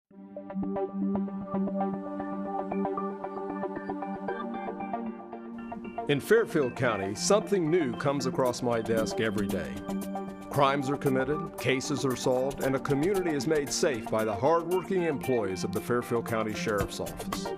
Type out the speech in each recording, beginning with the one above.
In Fairfield County, something new comes across my desk every day. Crimes are committed, cases are solved, and a community is made safe by the hardworking employees of the Fairfield County Sheriff's Office.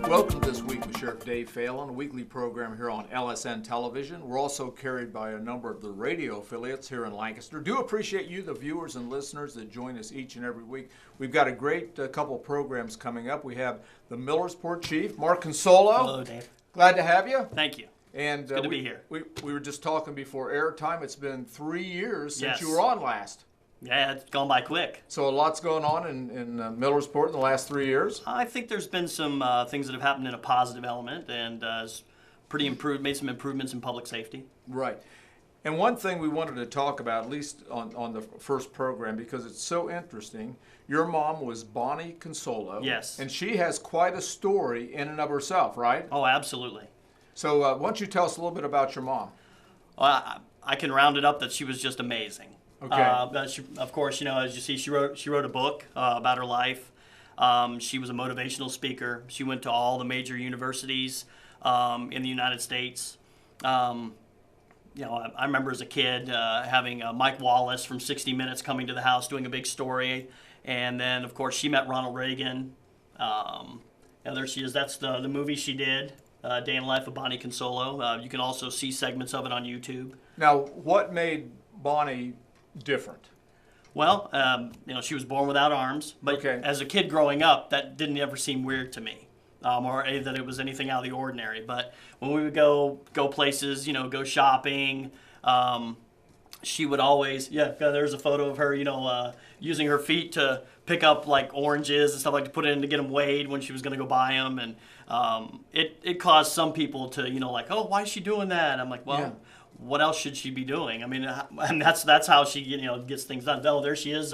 Welcome to This Week with Sheriff Dave Phalen, a weekly program here on LSN Television. We're also carried by a number of the radio affiliates here in Lancaster. Do appreciate you, the viewers and listeners that join us each and every week. We've got a great couple programs coming up. We have the Millersport Chief, Mark Consolo. Hello, Dave. Glad to have you. Thank you. And good to be here. We were just talking before airtime. It's been 3 years since Yes. you were on last. Yeah, it's gone by quick. So a lot's going on in Millersport in the last 3 years. I think there's been some things that have happened in a positive element, and it's pretty improved. Made some improvements in public safety. Right. And one thing we wanted to talk about, at least on the first program, because it's so interesting, your mom was Bonnie Consolo. Yes. And she has quite a story in and of herself, right? Oh, absolutely. So why don't you tell us a little bit about your mom? I can round it up that she was just amazing. Okay. But she, of course, you know, as you see, she wrote a book about her life. She was a motivational speaker. She went to all the major universities in the United States. You know, I remember as a kid having Mike Wallace from 60 Minutes coming to the house doing a big story. And then, of course, she met Ronald Reagan. And there she is. That's the movie she did, Day in the Life of Bonnie Consolo. You can also see segments of it on YouTube. Now, what made Bonnie different? Well, you know, she was born without arms, but Okay. as a kid growing up, that didn't ever seem weird to me, or that it was anything out of the ordinary. But when we would go places, you know, go shopping, she would always, there's a photo of her, you know, using her feet to pick up like oranges and stuff like to put in to get them weighed when she was going to go buy them, and it caused some people to, you know, like, oh, why is she doing that? I'm like, well. Yeah. What else should she be doing? I mean, and that's how she, you know, gets things done. Oh, there she is,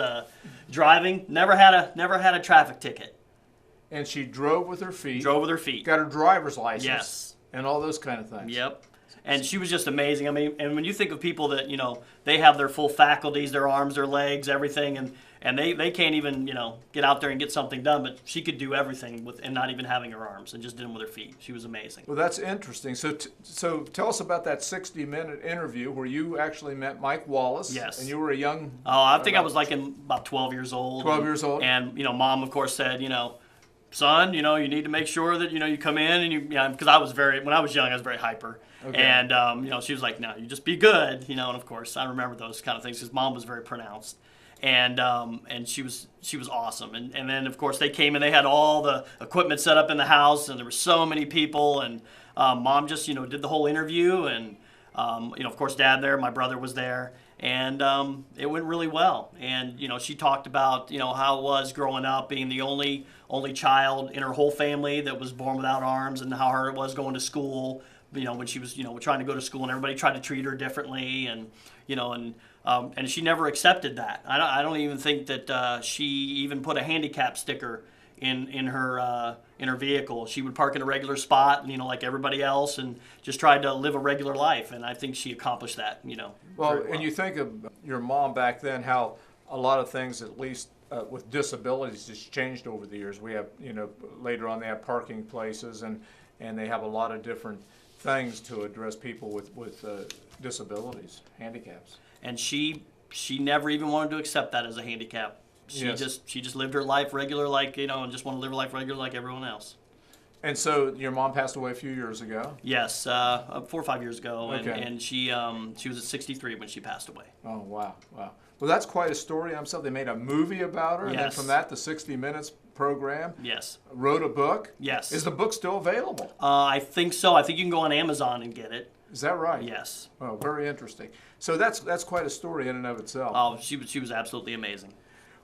driving. Never had a traffic ticket. And she drove with her feet. Drove with her feet. Got her driver's license. Yes. And all those kind of things. Yep. And she was just amazing. I mean, and when you think of people that, you know, they have their full faculties, their arms, their legs, everything, and they can't even, you know, get out there and get something done, but she could do everything with, and not even having her arms, and just did them with her feet. She was amazing. Well, that's interesting. So tell us about that 60-minute interview where you actually met Mike Wallace. Yes. And you were a young... Oh, I think I was like about 12 years old. 12 years old. And, you know, Mom, of course, said, you know, son, you know, you need to make sure that, you know, you come in and you know, because when I was young, I was very hyper. Okay. And, you know, she was like, no, you just be good, you know, and of course, I remember those kind of things because Mom was very pronounced. And she was awesome. And then, of course, they came and they had all the equipment set up in the house, and there were so many people, and Mom just, you know, did the whole interview, and, you know, of course, Dad there, my brother was there, and it went really well. And, you know, she talked about, you know, how it was growing up, being the only child in her whole family that was born without arms, and how hard it was going to school, you know, when she was, you know, trying to go to school, and everybody tried to treat her differently, and, you know, and she never accepted that. I don't even think that she even put a handicap sticker in her vehicle. She would park in a regular spot, you know, like everybody else, and just tried to live a regular life. And I think she accomplished that, you know. Well, and you think of your mom back then, how a lot of things, at least with disabilities, has changed over the years. We have, you know, later on they have parking places, and they have a lot of different things to address people with disabilities, handicaps. And she never even wanted to accept that as a handicap. She just lived her life regular, like, you know, and just wanted to live her life regular like everyone else. And so your mom passed away a few years ago? Yes, 4 or 5 years ago, Okay. and she was at 63 when she passed away. Oh, wow. Well, that's quite a story. They made a movie about her, and then Yes. from that, the 60 Minutes program. Yes. Wrote a book. Yes. Is the book still available? I think so. I think you can go on Amazon and get it. Is that right? Yes. Oh, very interesting. So that's quite a story in and of itself. Oh, she was absolutely amazing.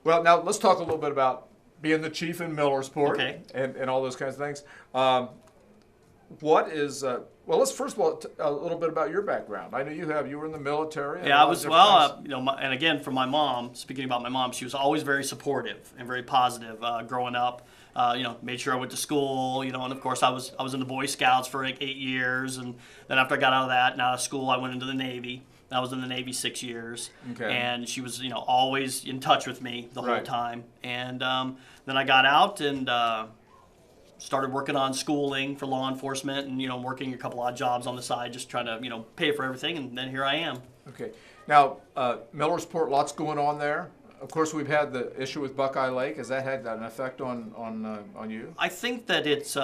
Well, now let's talk a little bit about being the chief in Millersport, Okay. and all those kinds of things. what is, well, let's first of all, a little bit about your background. I know you were in the military. And Yeah, a I lot of was, different well, things. and again, from my mom, speaking about my mom, she was always very supportive and very positive growing up. Made sure I went to school, and of course I was in the Boy Scouts for like 8 years, and then after I got out of that and out of school, I went into the Navy. I was in the Navy 6 years, Okay. and she was, always in touch with me the whole Right. time. And then I got out and started working on schooling for law enforcement, and working a couple odd jobs on the side, just trying to pay for everything. And then here I am. Okay. Now, Millersport, lots going on there. Of course, we've had the issue with Buckeye Lake. Has that had an effect on you? I think that it's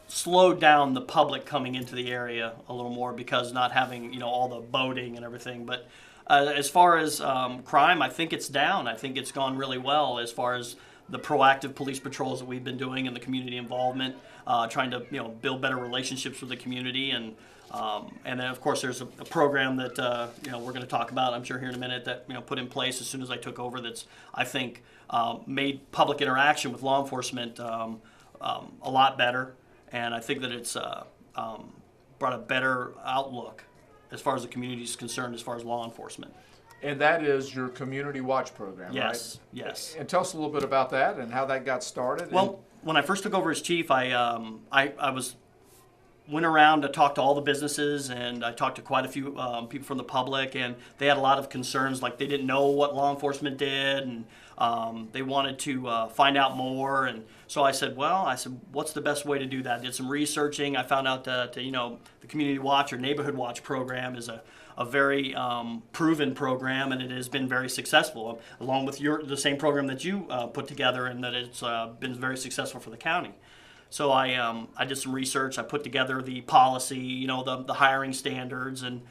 slowed down the public coming into the area a little more because not having all the boating and everything. But as far as crime, I think it's down. I think it's gone really well as far as the proactive police patrols that we've been doing and the community involvement, trying to build better relationships with the community. And then of course there's a program that we're going to talk about, I'm sure, here in a minute, that put in place as soon as I took over. That's, I think, made public interaction with law enforcement a lot better. And I think that it's brought a better outlook as far as the community is concerned, as far as law enforcement. And that is your Community Watch program, Yes, right? yes. And tell us a little bit about that and how that got started. Well, when I first took over as chief, I went around to talk to all the businesses, and I talked to quite a few people from the public, and they had a lot of concerns, like they didn't know what law enforcement did, and they wanted to find out more. And so I said, what's the best way to do that? I did some researching. I found out that the Community Watch or Neighborhood Watch program is a very proven program, and it has been very successful, along with the same program that you put together, and that it's been very successful for the county. So I did some research. I put together the policy, the hiring standards, and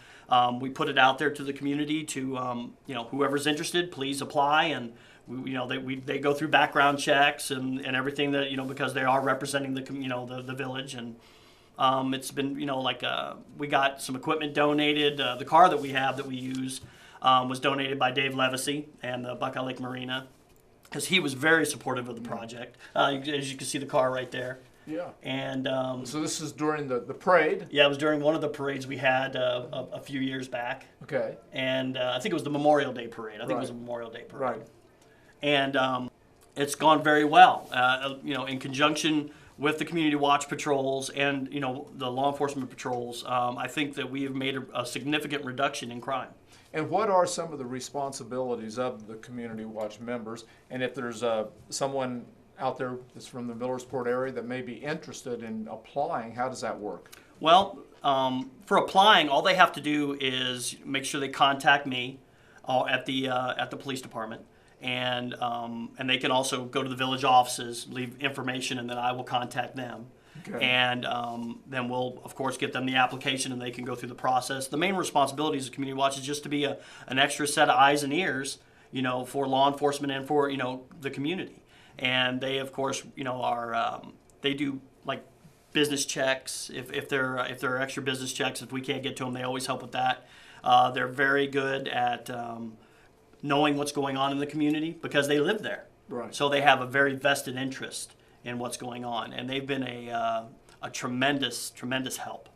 we put it out there to the community to, whoever's interested, please apply. And they go through background checks and everything that because they are representing the village. And it's been we got some equipment donated. The car that we have that we use was donated by Dave Levesey and the Buckeye Lake Marina, because he was very supportive of the project. As you can see, the car right there. Yeah. And so this is during the parade? yeah, it was during one of the parades we had a few years back. Okay. And I think it was the Memorial Day parade. I think it was a Right. Memorial Day parade. Right. And it's gone very well. In conjunction with the community watch patrols and the law enforcement patrols, I think that we have made a significant reduction in crime. And what are some of the responsibilities of the Community Watch members? And if there's someone out there that's from the Millersport area that may be interested in applying, how does that work? Well, for applying, all they have to do is make sure they contact me at the police department, and they can also go to the village offices, leave information, and then I will contact them. Okay. And then we'll, of course, get them the application, and they can go through the process. The main responsibilities of Community Watch is just to be an extra set of eyes and ears, for law enforcement and for the community. And they, of course, are they do like business checks. If there are extra business checks, if we can't get to them, they always help with that. They're very good at knowing what's going on in the community because they live there. Right. So they have a very vested interest in what's going on, and they've been a tremendous help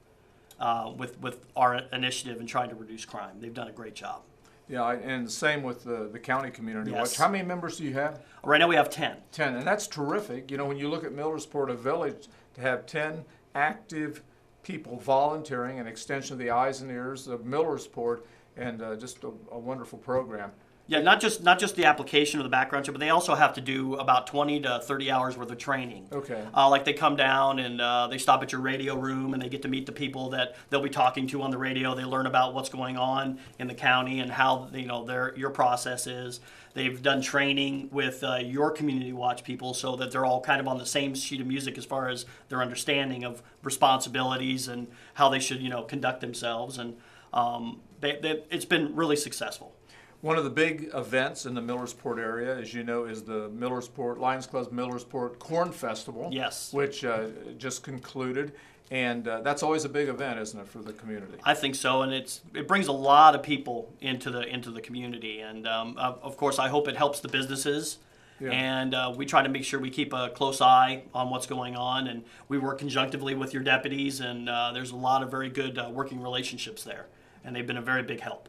with our initiative in trying to reduce crime. They've done a great job. Yeah, and same with the county Community Yes. Watch. How many members do you have? Right now we have 10. 10, and that's terrific. When you look at Millersport, a village, to have 10 active people volunteering, an extension of the eyes and ears of Millersport, and just a wonderful program. Yeah, not just the application or the background check, but they also have to do about 20 to 30 hours worth of training. Okay. Like they come down and they stop at your radio room and they get to meet the people that they'll be talking to on the radio. They learn about what's going on in the county and how your process is. They've done training with your Community Watch people so that they're all kind of on the same sheet of music as far as their understanding of responsibilities and how they should conduct themselves. And it's been really successful. One of the big events in the Millersport area, as you know, is the Lions Club's Millersport Corn Festival. Yes. Which just concluded. And that's always a big event, isn't it, for the community? I think so, and it brings a lot of people into the community, and of course I hope it helps the businesses Yeah. And we try to make sure we keep a close eye on what's going on, and we work conjunctively with your deputies, and there's a lot of very good working relationships there, and they've been a very big help.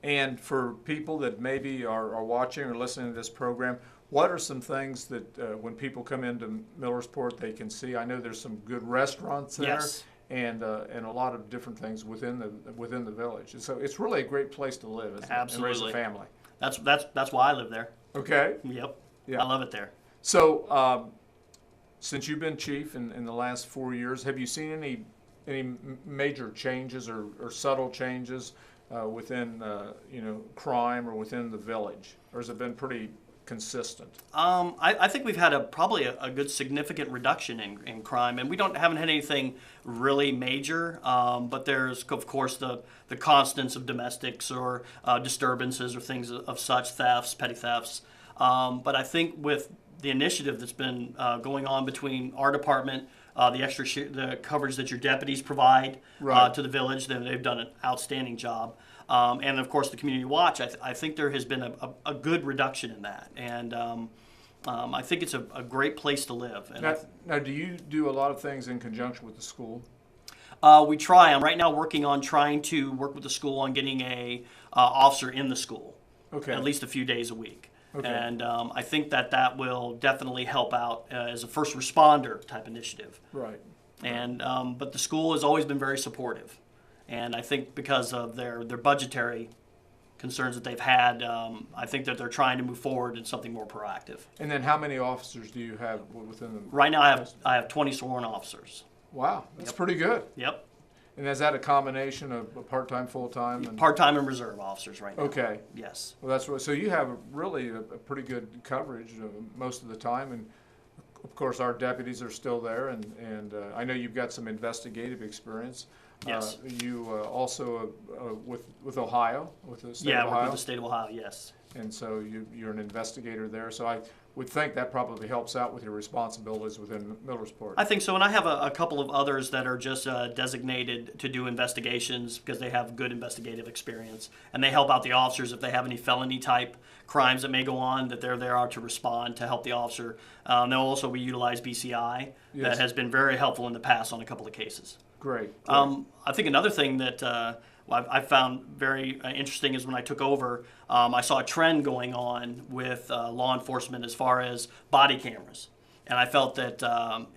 And for people that maybe are watching or listening to this program, what are some things that when people come into Millersport they can see? I know there's some good restaurants there. Yes. And a lot of different things within the village. And so it's really a great place to live, isn't it? Absolutely. And raise a family. That's why I live there. Okay. Yep. Yeah. I love it there. So since you've been chief in the last 4 years, have you seen any major changes or subtle changes within crime or within the village, or has it been pretty consistent? I think we've had probably a good significant reduction in crime, and we haven't had anything really major. But there's of course the constants of domestics or disturbances or things of such, thefts, petty thefts. But I think with the initiative that's been going on between our department, the coverage that your deputies provide Right. to the village, they've done an outstanding job. And of course, the community watch. I think there has been a good reduction in that, and I think it's a great place to live. And Now, do you do a lot of things in conjunction with the school? we try. I'm right now working on trying to work with the school on getting a officer in the school, Okay. at least a few days a week. Okay. And I think that will definitely help out as a first responder type initiative. Right. And but the school has always been very supportive, and I think because of their budgetary concerns that they've had, I think that they're trying to move forward in something more proactive. And then how many officers do you have within the? Right now, I have 20 sworn officers. Wow, that's pretty good. Yep, And is that a combination of part-time, full-time? And part-time and reserve officers right now. okay. Yes. Well, that's what. So you have really a pretty good coverage most of the time, and of course our deputies are still there, and I know you've got some investigative experience. Yes. You also with Ohio, with the state Yeah, of I work Ohio, with the state of Ohio. Yes. and so you're an investigator there. So I would think that probably helps out with your responsibilities within Millersport. I think so, and I have a couple of others that are just designated to do investigations because they have good investigative experience, and they help out the officers if they have any felony type crimes that may go on, that they're there to respond to help the officer. We utilize BCI. Yes. That has been very helpful in the past on a couple of cases. Great. I think another thing that I found very interesting is when I took over, I saw a trend going on with law enforcement as far as body cameras. And I felt that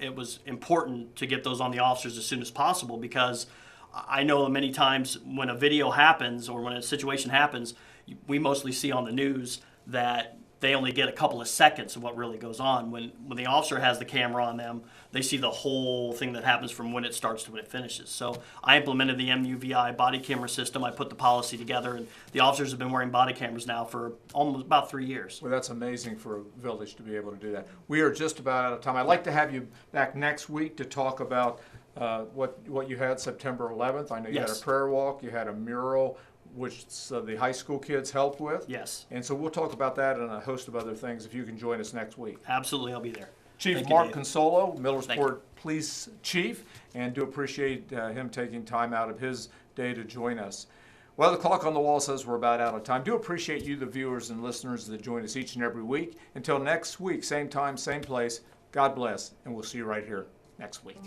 it was important to get those on the officers as soon as possible, because I know many times when a video happens or when a situation happens, we mostly see on the news that they only get a couple of seconds of what really goes on. When the officer has the camera on them, they see the whole thing that happens from when it starts to when it finishes. So I implemented the MUVI body camera system. I put the policy together, and the officers have been wearing body cameras now for almost about 3 years. Well, that's amazing for a village to be able to do that. We are just about out of time. I'd like to have you back next week to talk about what you had September 11th. I know you had a Yes. prayer walk, you had a mural, which the high school kids helped with. Yes. And so we'll talk about that and a host of other things if you can join us next week. Absolutely, I'll be there. Chief Thank you, Mark Dave. Consolo, Thank Millersport you. Police Chief, and do appreciate him taking time out of his day to join us. Well, the clock on the wall says we're about out of time. Do appreciate you, the viewers and listeners that join us each and every week. Until next week, same time, same place, God bless, and we'll see you right here next week.